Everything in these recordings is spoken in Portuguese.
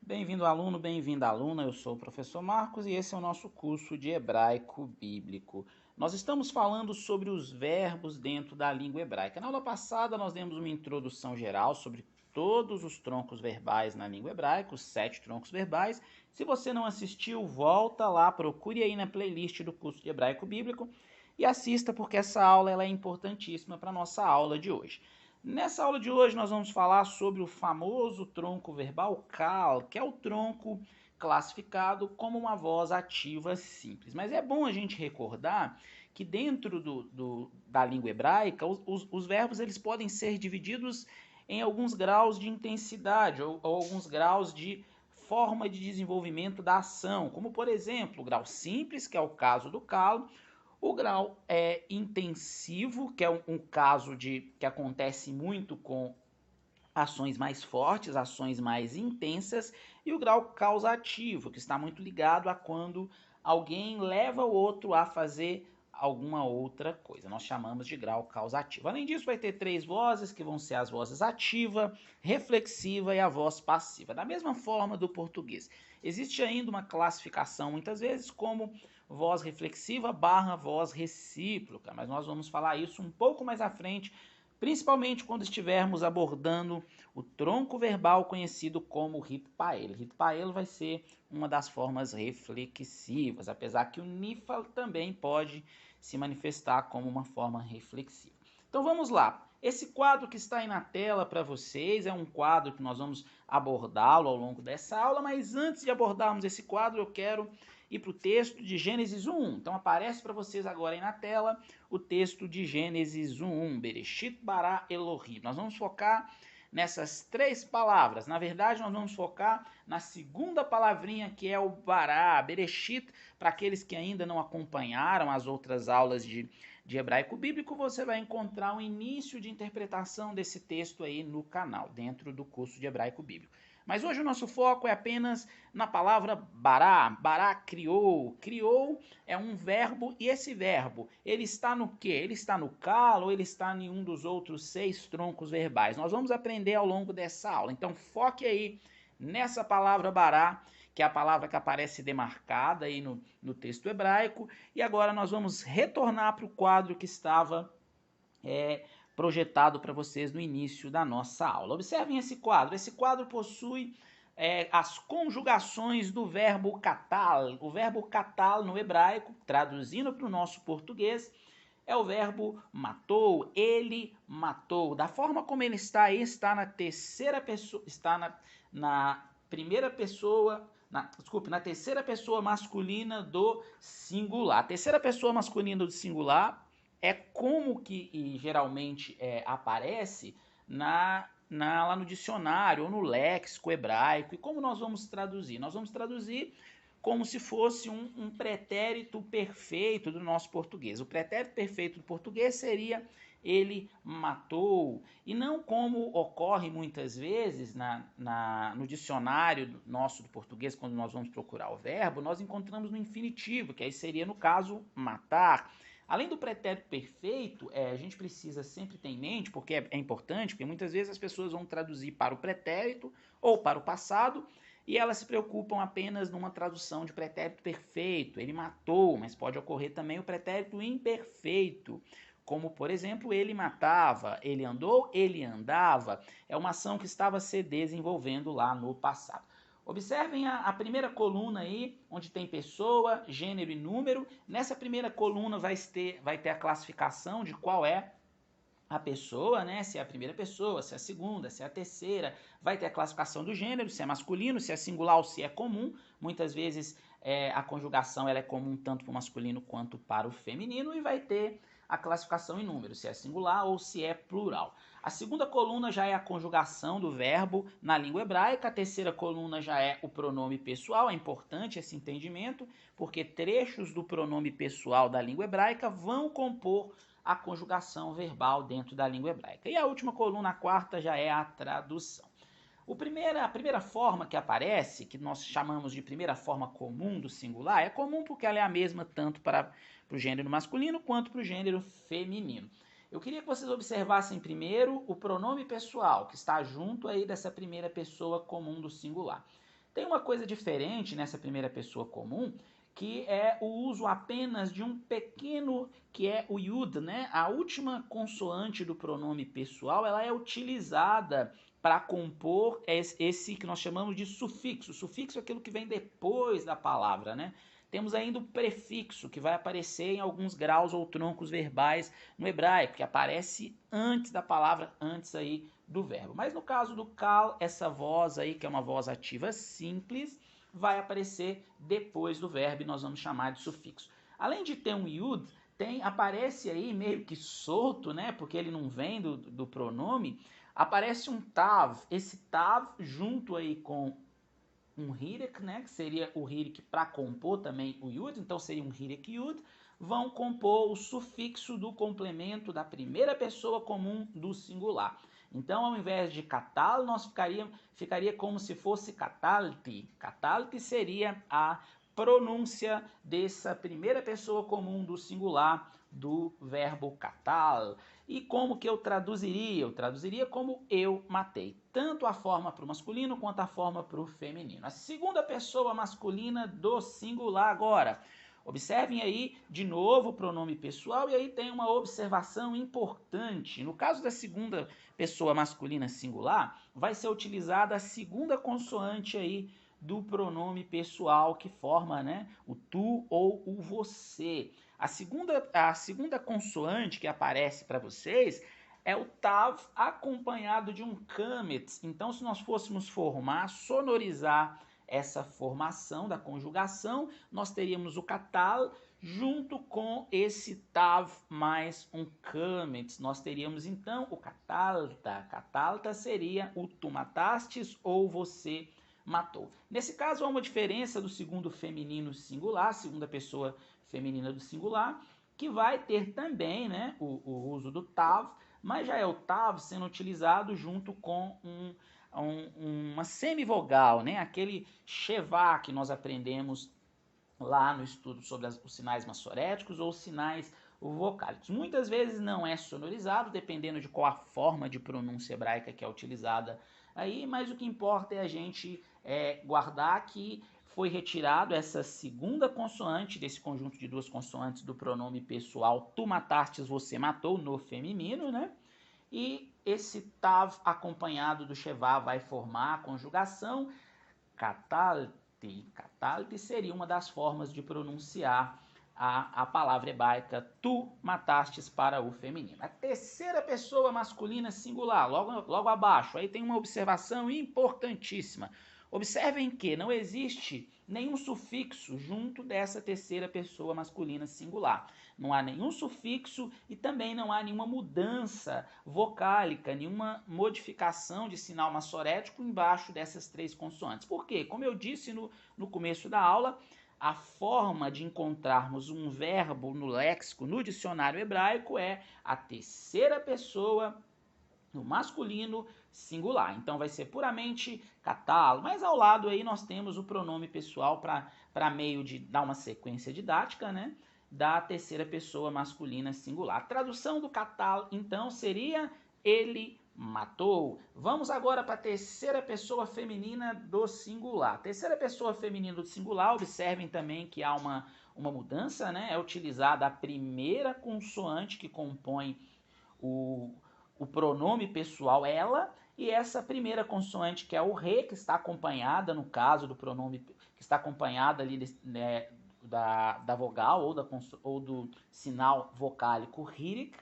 Bem-vindo, aluno, bem-vinda, aluna. Eu sou o professor Marcos e esse é o nosso curso de hebraico bíblico. Nós estamos falando sobre os verbos dentro da língua hebraica. Na aula passada, nós demos uma introdução geral sobre todos os troncos verbais na língua hebraica, os 7 troncos verbais. Se você não assistiu, volta lá, procure aí na playlist do curso de hebraico bíblico e assista, porque essa aula ela é importantíssima para a nossa aula de hoje. Nessa aula de hoje nós vamos falar sobre o famoso tronco verbal kal, que é o tronco classificado como uma voz ativa simples. Mas é bom a gente recordar que dentro da língua hebraica, os verbos eles podem ser divididos em alguns graus de intensidade ou alguns graus de forma de desenvolvimento da ação, como por exemplo o grau simples, que é o caso do kal, o grau intensivo, que é um caso que acontece muito com ações mais fortes, ações mais intensas, e o grau causativo, que está muito ligado a quando alguém leva o outro a fazer alguma outra coisa. Nós chamamos de grau causativo. Além disso, vai ter 3 vozes, que vão ser as vozes ativa, reflexiva e a voz passiva. Da mesma forma do português. Existe ainda uma classificação, muitas vezes, como voz reflexiva barra voz recíproca, mas nós vamos falar isso um pouco mais à frente, principalmente quando estivermos abordando o tronco verbal conhecido como hitpael. Hitpael vai ser uma das formas reflexivas, apesar que o nifal também pode se manifestar como uma forma reflexiva. Então vamos lá. Esse quadro que está aí na tela para vocês é um quadro que nós vamos abordá-lo ao longo dessa aula, mas antes de abordarmos esse quadro, eu quero ir para o texto de Gênesis 1:1. Então aparece para vocês agora aí na tela o texto de Gênesis 1:1, Bereshit bara Elohim. Nós vamos focar nessas 3 palavras. Na verdade, nós vamos focar na segunda palavrinha, que é o bará, Bereshit. Para aqueles que ainda não acompanharam as outras aulas de hebraico bíblico, você vai encontrar um início de interpretação desse texto aí no canal, dentro do curso de hebraico bíblico. Mas hoje o nosso foco é apenas na palavra bará. Bará criou. Criou é um verbo, e esse verbo, ele está no quê? Ele está no kal ou ele está em um dos outros 6 troncos verbais? Nós vamos aprender ao longo dessa aula. Então foque aí nessa palavra bará, que é a palavra que aparece demarcada aí no texto hebraico. E agora nós vamos retornar para o quadro que estava projetado para vocês no início da nossa aula. Observem esse quadro. Esse quadro possui as conjugações do verbo katal. O verbo katal no hebraico, traduzindo para o nosso português, é o verbo matou, ele matou. Da forma como ele está aí, está na terceira pessoa, está na primeira pessoa, na terceira pessoa masculina do singular. A terceira pessoa masculina do singular é como que geralmente aparece lá no dicionário ou no léxico hebraico. E como nós vamos traduzir? Nós vamos traduzir como se fosse um pretérito perfeito do nosso português. O pretérito perfeito do português seria ele matou, e não como ocorre muitas vezes no dicionário nosso do português, quando nós vamos procurar o verbo, nós encontramos no infinitivo, que aí seria, no caso, matar. Além do pretérito perfeito, a gente precisa sempre ter em mente, porque é importante, porque muitas vezes as pessoas vão traduzir para o pretérito ou para o passado, e elas se preocupam apenas numa tradução de pretérito perfeito. Ele matou, mas pode ocorrer também o pretérito imperfeito, como, por exemplo, ele matava, ele andou, ele andava. É uma ação que estava se desenvolvendo lá no passado. Observem a primeira coluna aí, onde tem pessoa, gênero e número. Nessa primeira coluna vai ter a classificação de qual é a pessoa, né? Se é a primeira pessoa, se é a segunda, se é a terceira. Vai ter a classificação do gênero, se é masculino, se é singular ou se é comum. Muitas vezes a conjugação ela é comum tanto para o masculino quanto para o feminino. E vai ter a classificação em número, se é singular ou se é plural. A segunda coluna já é a conjugação do verbo na língua hebraica. A terceira coluna já é o pronome pessoal. É importante esse entendimento, porque trechos do pronome pessoal da língua hebraica vão compor a conjugação verbal dentro da língua hebraica. E a última coluna, a quarta, já é a tradução. A primeira forma que aparece, que nós chamamos de primeira forma comum do singular, é comum porque ela é a mesma tanto para o gênero masculino quanto para o gênero feminino. Eu queria que vocês observassem primeiro o pronome pessoal, que está junto aí dessa primeira pessoa comum do singular. Tem uma coisa diferente nessa primeira pessoa comum, que é o uso apenas de um pequeno, que é o yud, né? A última consoante do pronome pessoal, ela é utilizada para compor esse que nós chamamos de sufixo. O sufixo é aquilo que vem depois da palavra, né? Temos ainda o prefixo, que vai aparecer em alguns graus ou troncos verbais no hebraico, que aparece antes da palavra, antes aí do verbo. Mas no caso do kal, essa voz aí, que é uma voz ativa simples, vai aparecer depois do verbo e nós vamos chamar de sufixo. Além de ter um yud, aparece aí meio que solto, né? Porque ele não vem do pronome, aparece um tav. Esse tav junto aí com um hirek, né, que seria o hirek para compor também o yud, então seria um hirek yud, vão compor o sufixo do complemento da primeira pessoa comum do singular. Então, ao invés de katal, nós ficaria como se fosse katalti. Katalti seria a pronúncia dessa primeira pessoa comum do singular do verbo katal. E como que eu traduziria? Eu traduziria como eu matei. Tanto a forma para o masculino quanto a forma para o feminino. A segunda pessoa masculina do singular agora. Observem aí de novo o pronome pessoal e aí tem uma observação importante. No caso da segunda pessoa masculina singular, vai ser utilizada a segunda consoante aí do pronome pessoal que forma, né, o tu ou o você. A segunda consoante que aparece para vocês é o tav acompanhado de um kametz. Então, se nós fôssemos sonorizar essa formação da conjugação, nós teríamos o katal junto com esse tav mais um kametz. Nós teríamos então o katalta. Katalta seria o tu matastes ou você matou. Nesse caso, há uma diferença do segundo feminino singular, segunda pessoa feminina do singular, que vai ter também, né, o uso do tav, mas já é o tav sendo utilizado junto com uma semivogal, né, aquele shevá que nós aprendemos lá no estudo sobre os sinais massoréticos ou sinais vocálicos. Muitas vezes não é sonorizado, dependendo de qual a forma de pronúncia hebraica que é utilizada aí, mas o que importa é a gente guardar que foi retirado essa segunda consoante desse conjunto de duas consoantes do pronome pessoal tu matastes, você matou, no feminino, né? E esse tav acompanhado do shevá vai formar a conjugação katalti. Katalti seria uma das formas de pronunciar a palavra hebraica tu matastes para o feminino. A terceira pessoa masculina singular, logo abaixo, aí tem uma observação importantíssima. Observem que não existe nenhum sufixo junto dessa terceira pessoa masculina singular. Não há nenhum sufixo e também não há nenhuma mudança vocálica, nenhuma modificação de sinal massorético embaixo dessas três consoantes. Por quê? Como eu disse no começo da aula, a forma de encontrarmos um verbo no léxico, no dicionário hebraico, é a terceira pessoa no masculino singular. Então vai ser puramente catalo, mas ao lado aí nós temos o pronome pessoal para meio de dar uma sequência didática, né, da terceira pessoa masculina singular. A tradução do catalo então seria ele matou. Vamos agora para a terceira pessoa feminina do singular. Terceira pessoa feminina do singular, observem também que há uma mudança, né? É utilizada a primeira consoante que compõe o pronome pessoal ela, e essa primeira consoante que é o re, que está acompanhada, no caso do pronome, que está acompanhada ali né, da vogal ou do sinal vocálico hirik,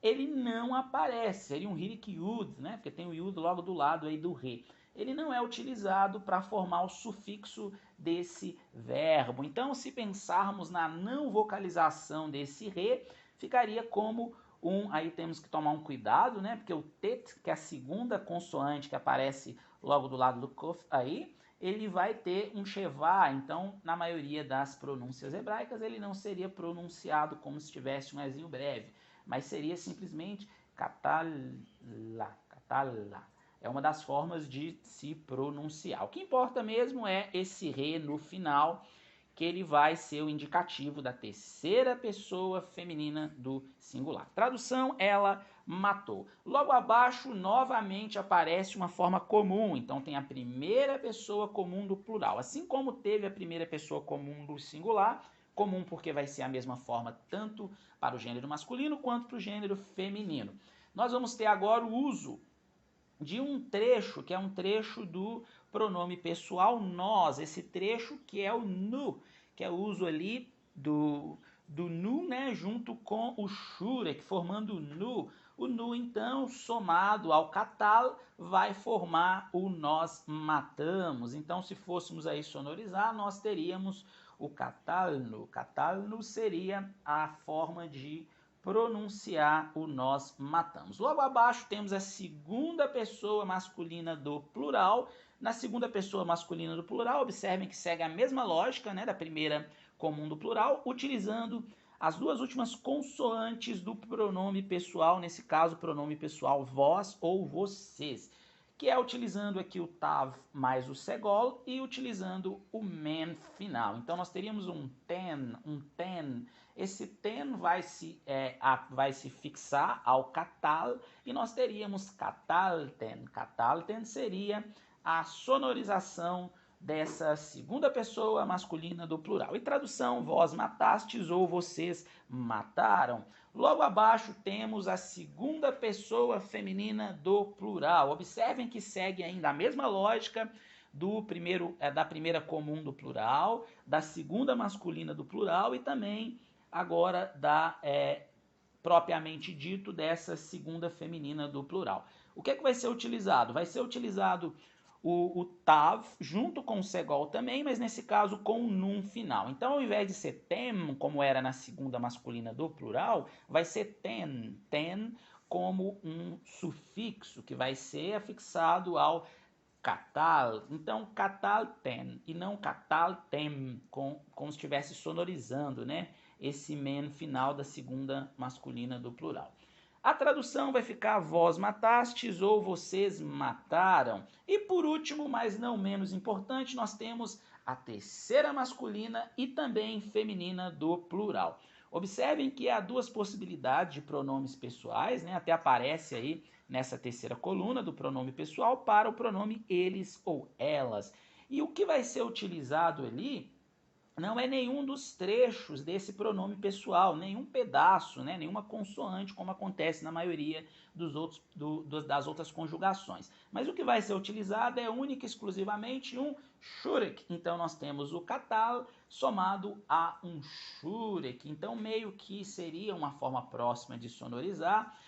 ele não aparece, seria um hirik yud, né, porque tem o yud logo do lado aí do re. Ele não é utilizado para formar o sufixo desse verbo. Então, se pensarmos na não vocalização desse re, ficaria como aí temos que tomar um cuidado, né? Porque o tet, que é a segunda consoante que aparece logo do lado do kof aí, ele vai ter um shevá. Então, na maioria das pronúncias hebraicas, ele não seria pronunciado como se tivesse um ezinho breve, mas seria simplesmente katala, katala. É uma das formas de se pronunciar. O que importa mesmo é esse re no final, que ele vai ser o indicativo da terceira pessoa feminina do singular. Tradução, ela matou. Logo abaixo, novamente aparece uma forma comum, então tem a primeira pessoa comum do plural. Assim como teve a primeira pessoa comum do singular, comum porque vai ser a mesma forma tanto para o gênero masculino quanto para o gênero feminino. Nós vamos ter agora o uso de um trecho, que é um trecho do pronome pessoal nós, esse trecho que é o nu, que é o uso ali do nu, né, junto com o shurek, formando o nu. O nu, então, somado ao catal, vai formar o nós matamos. Então, se fôssemos aí sonorizar, nós teríamos o catalno. Catalno seria a forma de pronunciar o nós matamos. Logo abaixo temos a segunda pessoa masculina do plural. Na segunda pessoa masculina do plural, observem que segue a mesma lógica, né, da primeira comum do plural, utilizando as duas últimas consoantes do pronome pessoal, nesse caso, pronome pessoal vós ou vocês, que é utilizando aqui o tav mais o segol e utilizando o men final. Então nós teríamos um ten. Esse ten vai se fixar ao catal e nós teríamos catalten. Catalten seria a sonorização dessa segunda pessoa masculina do plural. E tradução, vós matastes ou vocês mataram. Logo abaixo temos a segunda pessoa feminina do plural. Observem que segue ainda a mesma lógica da primeira comum do plural, da segunda masculina do plural e também agora propriamente dito dessa segunda feminina do plural. O que vai ser utilizado? Vai ser utilizado o tav junto com o segol também, mas nesse caso com o num final. Então, ao invés de ser tem, como era na segunda masculina do plural, vai ser ten como um sufixo que vai ser afixado ao catal. Então, catalten e não cataltem, como se estivesse sonorizando, né, esse men final da segunda masculina do plural. A tradução vai ficar vós matastes ou vocês mataram. E por último, mas não menos importante, nós temos a terceira masculina e também feminina do plural. Observem que há duas possibilidades de pronomes pessoais, né? Até aparece aí nessa terceira coluna do pronome pessoal para o pronome eles ou elas. E o que vai ser utilizado ali não é nenhum dos trechos desse pronome pessoal, nenhum pedaço, né, nenhuma consoante, como acontece na maioria das outras conjugações. Mas o que vai ser utilizado é única e exclusivamente um shurek. Então nós temos o catal somado a um shurek. Então meio que seria uma forma próxima de sonorizar.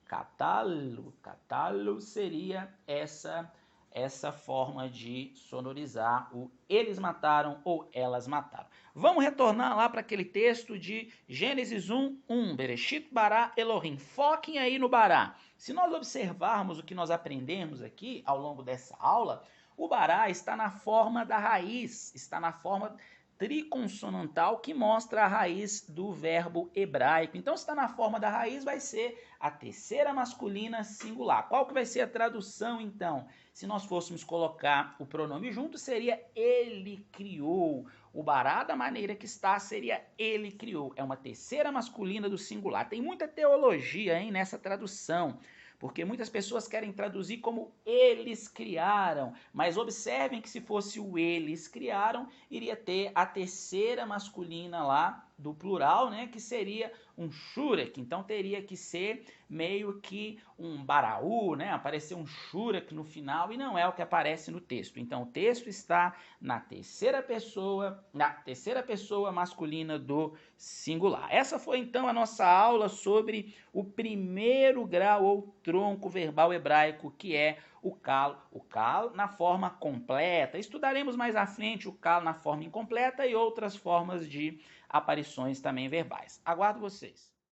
Catalo seria essa forma de sonorizar o eles mataram ou elas mataram. Vamos retornar lá para aquele texto de Gênesis 1:1, Bereshit bara Elohim. Foquem aí no bará. Se nós observarmos o que nós aprendemos aqui ao longo dessa aula, o bará está na forma da raiz, está na forma triconsonantal que mostra a raiz do verbo hebraico. Então, se está na forma da raiz, vai ser a terceira masculina singular. Qual que vai ser a tradução, então? Se nós fôssemos colocar o pronome junto, seria ele criou. O bará, da maneira que está, seria ele criou. É uma terceira masculina do singular. Tem muita teologia, hein, nessa tradução, porque muitas pessoas querem traduzir como eles criaram, mas observem que se fosse o eles criaram, iria ter a terceira masculina lá do plural, né, que seria um shurek, então teria que ser meio que um baraú, né, aparecer um shurek no final, e não é o que aparece no texto. Então o texto está na terceira pessoa masculina do singular. Essa foi então a nossa aula sobre o primeiro grau ou tronco verbal hebraico, que é o kal na forma completa. Estudaremos mais à frente o kal na forma incompleta e outras formas de aparições também verbais. Aguardo vocês.